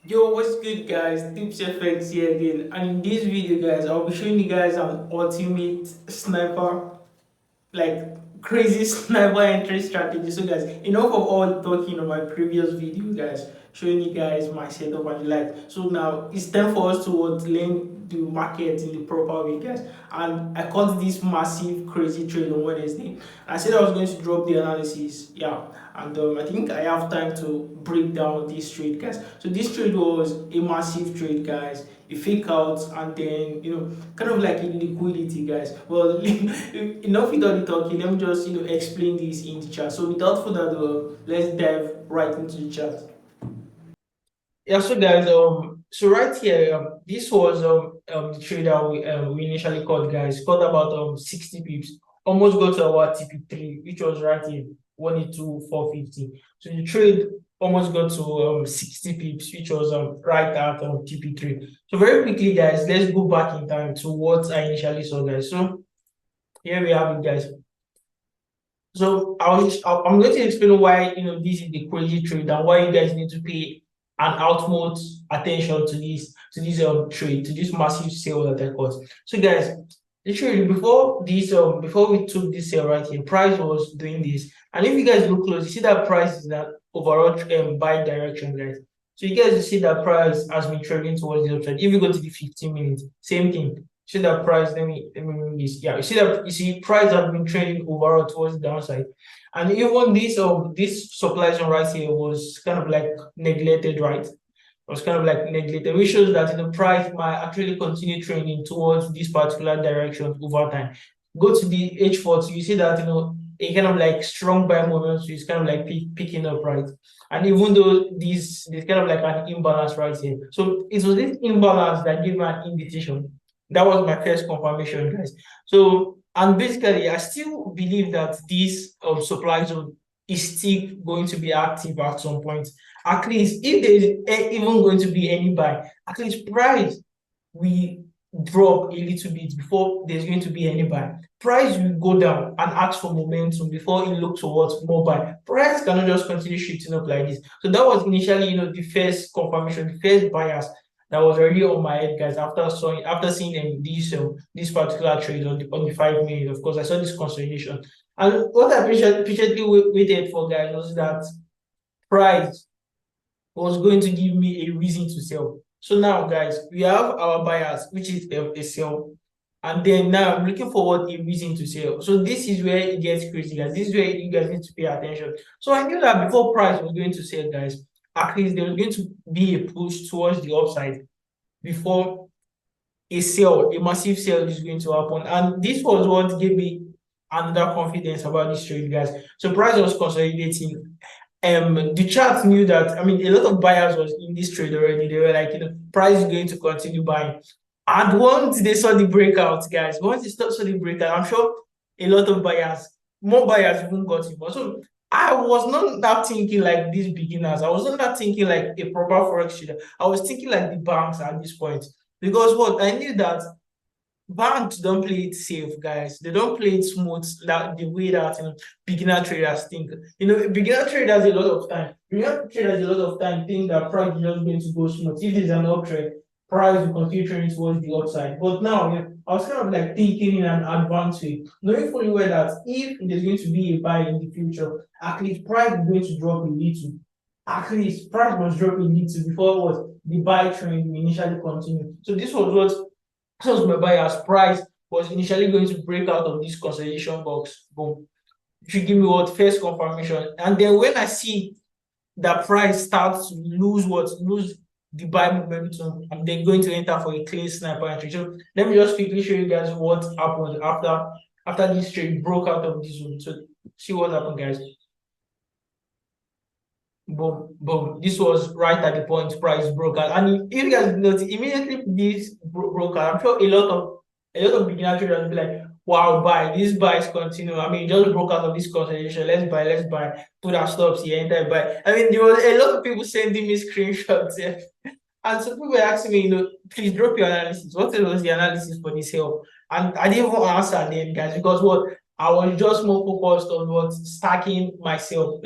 Yo, what's good, guys? Tips FX here again, and in this video, guys, I'll be showing you guys an ultimate sniper, like crazy sniper entry strategy. So, guys, enough of all talking on my previous video, guys, showing you guys my setup and the like. So now it's time for us to learn the market in the proper way, guys. And I caught this massive crazy trade on Wednesday. I said I was going to drop the analysis, yeah, and I think I have time to break down this trade, guys. So this trade was a massive trade, guys. A fake out, and then kind of like a liquidity, guys. Well, enough with all the talking. Let me just explain this in the chat. So without further ado, let's dive right into the chat. Yeah, so guys, so right here, this was the trade that we initially caught, guys. Caught about 60 pips, almost got to our TP3, which was right here, 182,450. So the trade almost got to 60 pips, which was right at TP3. So very quickly, guys, let's go back in time to what I initially saw, guys. So here we have it, guys. So I'm going to explain why this is the crazy trade and why you guys need to pay an utmost attention to this trade, to this massive sale that I got. So guys, literally before we took this sale right here, price was doing this. And if you guys look close, you see that price is that overall buy direction, guys. So you guys see that price has been trading towards the upside. If you go to the 15 minutes, same thing. See that price, let me move this. Yeah, you see price have been trading overall towards the downside. And even this supply zone right here was kind of like neglected, right? It was kind of like neglected, which shows that the price might actually continue trending towards this particular direction over time. Go to the H40, you see that a kind of like strong buy momentum is kind of like picking up, right? And even though this kind of like an imbalance right here. So it was this imbalance that gave me an indication. That was my first confirmation, guys. So, and basically, I still believe that this supply zone is still going to be active at some point. At least, if there is even going to be any buy, at least price will drop a little bit before there's going to be any buy. Price will go down and ask for momentum before it looks towards more buy. Price cannot just continue shifting up like this. So that was initially, the first confirmation, the first bias that was already on my head, guys. After seeing this particular trade on the 5 minute, of course, I saw this consolidation. And what I patiently waited for, guys, was that price was going to give me a reason to sell. So now, guys, we have our buyers, which is a sell. And then now I'm looking forward a reason to sell. So this is where it gets crazy, guys. This is where you guys need to pay attention. So I knew that before price was going to sell, guys, at least there was going to be a push towards the upside before a massive sale is going to happen. And this was what gave me another confidence about this trade, guys. So price was consolidating. The chart knew that. I mean, a lot of buyers was in this trade already. They were like, price is going to continue buying. And once they saw the breakout, guys, once they saw the breakout, I'm sure a lot of buyers, more buyers even got involved. So I was not that thinking like these beginners. I was not that thinking like a proper forex trader. I was thinking like the banks at this point. Because what I knew that banks don't play it safe, guys. They don't play it smooth that the way that beginner traders think. Beginner traders a lot of time. Beginner traders a lot of time think that price is just going to go smooth. If there's an uptrend, price will continue trading towards the upside. But now, I was kind of like thinking in an advanced way, knowing fully well that if there's going to be a buy in the future, at least price is going to drop a little. At least price must drop a little before what the buy trend will initially continue. So this was my buyer's price was initially going to break out of this consolidation box. Boom. It should give me what first confirmation. And then when I see that price starts to lose the buy momentum, I'm then going to enter for a clean sniper entry. So let me just quickly show you guys what happened after this trade broke out of this zone. So see what happened, guys. Boom, boom. This was right at the point price broke out. And if you guys notice, immediately this broke out, I'm sure a lot of beginner traders will be like, wow, buy. These buys continue. I mean, just broke out of this consolidation. Let's buy. Put our stops here, enter buy. I mean, there was a lot of people sending me screenshots here. And some people were asking me, please drop your analysis. What was the analysis for this help? And I didn't even answer them, guys, because what I was just more focused on what stacking myself.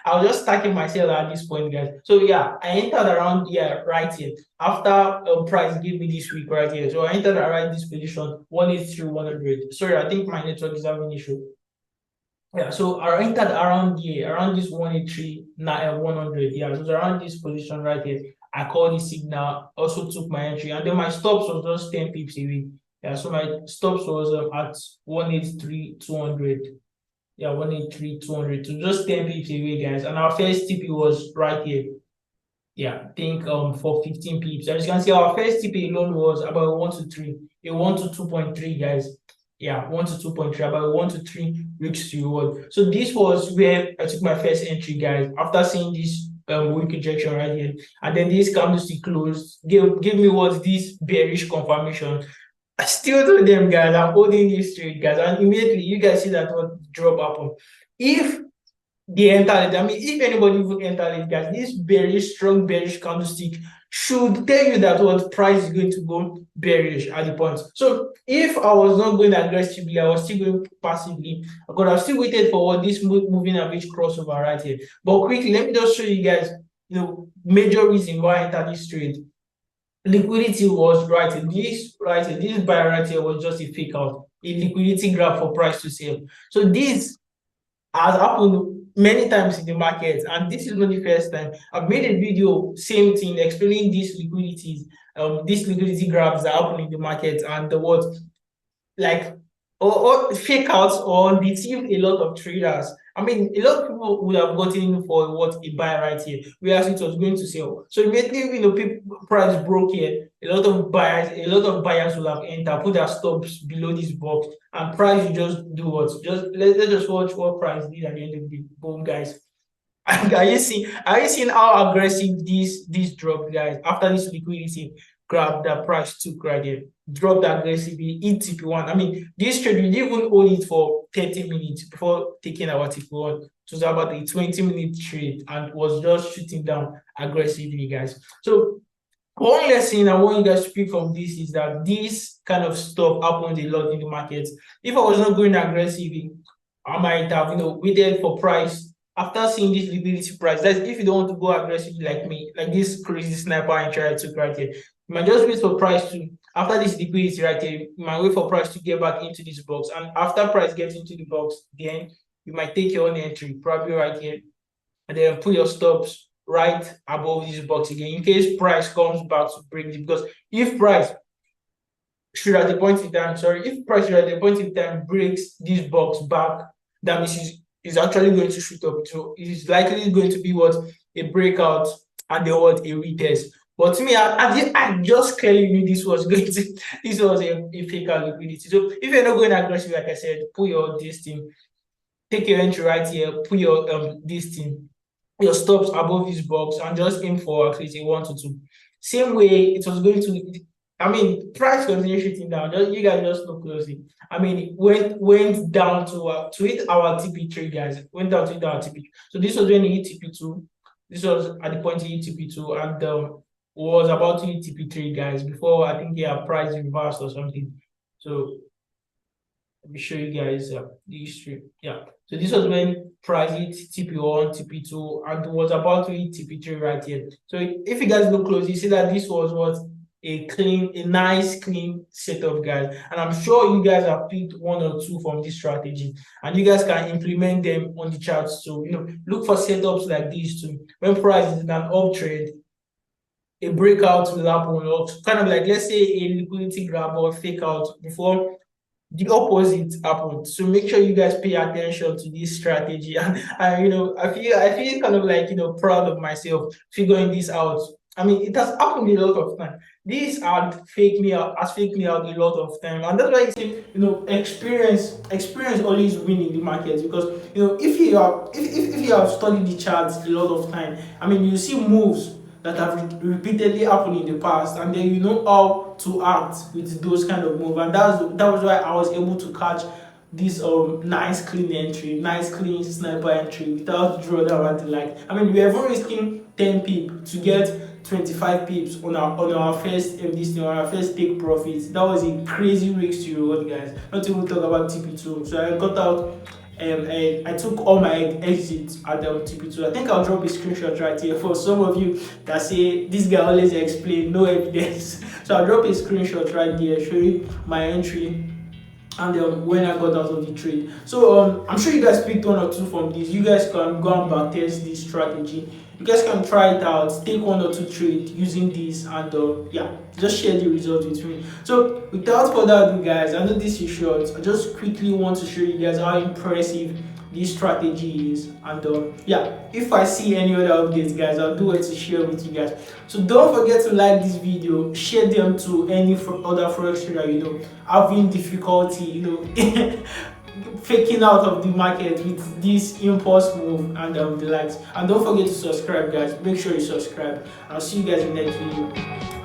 I was just stacking myself at this point, guys. So yeah, I entered around here right here after price gave me this week right here. So I entered around this position 183 100. Sorry, I think my network is having issue. Yeah, so I entered around here, around this 183 100. Yeah, so it's around this position right here. I called the signal, also took my entry, and then my stops was just 10 pips away. Yeah, so my stops was at 183 200. Yeah, 183 200. So just 10 pips away, guys. And our first TP was right here. Yeah, I think for 15 pips. As you can see, our first TP alone was about 1 to 3. A 1 to 2.3, guys. Yeah, 1 to 2.3, about 1 to 3 weeks to reward. So this was where I took my first entry, guys. After seeing this weak rejection right here, and then this candlestick closed, give me what this bearish confirmation. I still told them, guys, I'm holding this trade, guys, and immediately you guys see that what drop happened. If the enter it. I mean, if anybody would enter it, guys, this bearish, strong bearish candlestick should tell you that what price is going to go bearish at the point. So if I was not going aggressively, I was still going passively. I could have still waited for what this moving average crossover right here. But quickly, let me just show you guys, major reason why I entered this trade. Liquidity was right here. This buy right here was just a fake out, a liquidity grab for price to sell. So this has happened many times in the market, and this is not the first time. I've made a video, same thing, explaining these liquidity grabs that happen in the market, and the what like or fake outs or deceive a lot of traders. I mean, a lot of people would have gotten in for what a buy right here, whereas it was going to sell. So immediately, people price broke here. A lot of buyers will have entered, put their stops below this box, and price you just do what? Let's just watch what price did at the end of the day. Boom, guys. Are you seeing how aggressive this drop, guys? After this liquidity grab that price took right there, dropped aggressively, hit TP1. I mean, this trade we didn't even hold it for 30 minutes before taking our TP1. It was about a 20-minute trade and was just shooting down aggressively, guys. So one lesson I want you guys to pick from this is that this kind of stuff happens a lot in the market. If I was not going aggressively, I might have waited for price after seeing this liquidity price. That's if you don't want to go aggressively like me, like this crazy sniper and try to right here. You might just wait for price to after this liquidity right here, you might wait for price to get back into this box. And after price gets into the box, then you might take your own entry, probably right here, and then put your stops right above this box again in case price comes back to break it. Because if price should at the point in time, if price should at the point in time breaks this box back, that means it's actually going to shoot up. So it is likely going to be what a breakout and then what a retest. But to me, I just clearly knew this was going to this was a fake liquidity. So if you're not going aggressive, like I said, put your this thing, take your entry right here, put your this thing, your stops above this box, and just aim for at least a 1 to 2. Same way it was going to. I mean, price continued shooting down. You guys just look closely. I mean, it went down to hit our TP3, guys. Went down to hit our TP. So this was when it hit TP2. This was at the point it hit TP2 and was about to hit TP3, guys. Before I think price reversed or something. So let me show you guys the history. Yeah. So this was when price hit TP1, TP2, and was about to hit TP3 right here. So if you guys look close, you see that this was what a nice, clean setup, guys. And I'm sure you guys have picked one or two from this strategy, and you guys can implement them on the charts. So look for setups like these too. When price is in an uptrend, a breakout will happen, or kind of like let's say a liquidity grab or fake out before the opposite happened. So make sure you guys pay attention to this strategy. And I feel kind of like proud of myself figuring this out. I mean, it has happened a lot of time. This has faked me out a lot of time, and that's why I say experience always win in the market. Because if you have studied the charts a lot of time, I mean, you see moves that have repeatedly happened in the past, and then you know how to act with those kind of moves. And that was why I was able to catch this nice clean entry, nice clean sniper entry without drawdown and the like. I mean, we were even risking 10 pip to get 25 pips on our first this thing, on our first take profits. That was a crazy risk to reward, guys. Not even talk about TP2. So I got out. I took all my exits at the TP2. I think I'll drop a screenshot right here for some of you that say this guy always explain, no evidence. So I'll drop a screenshot right there showing my entry and when I got out of the trade. So I'm sure you guys picked one or two from this. You guys can go and backtest this strategy. You guys can try it out, take one or two trades using this, and yeah, just share the results with me. So without further ado, guys, I know this is short. I just quickly want to show you guys how impressive this strategy is, and yeah, if I see any other updates, guys, I'll do it to share with you guys. So don't forget to like this video, share them to any other forex trader you know having difficulty, faking out of the market with this impulse move and the likes. And don't forget to subscribe, guys. Make sure you subscribe. I'll see you guys in the next video.